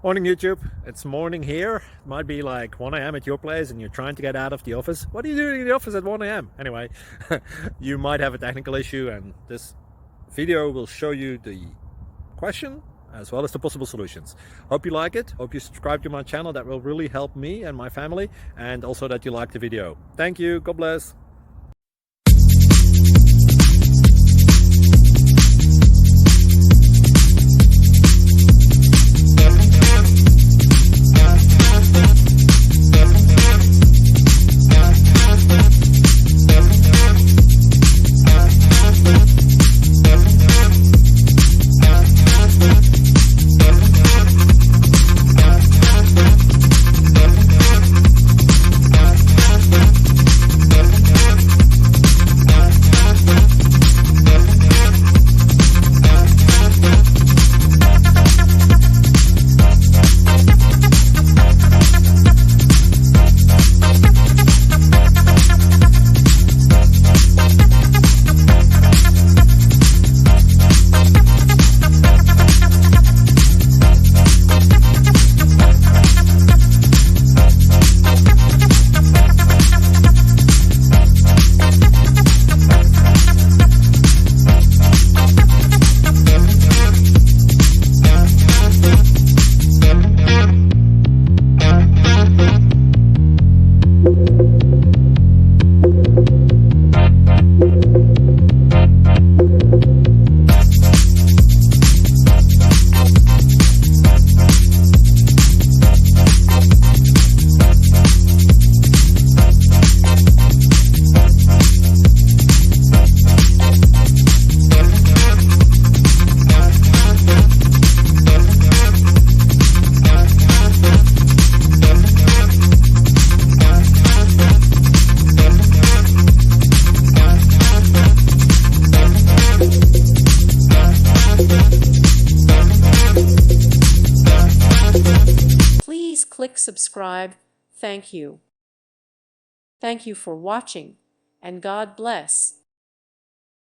Morning YouTube, it's morning here. It might be like 1 a.m. at your place and you're trying to get out of the office. What are you doing in the office at 1 a.m.? Anyway, you might have a technical issue and this video will show you the question as well as the possible solutions. Hope you like it, hope you subscribe to my channel. That will really help me and my family, and also that you like the video. Thank you, God bless. Please click subscribe. Thank you. Thank you for watching, and God bless.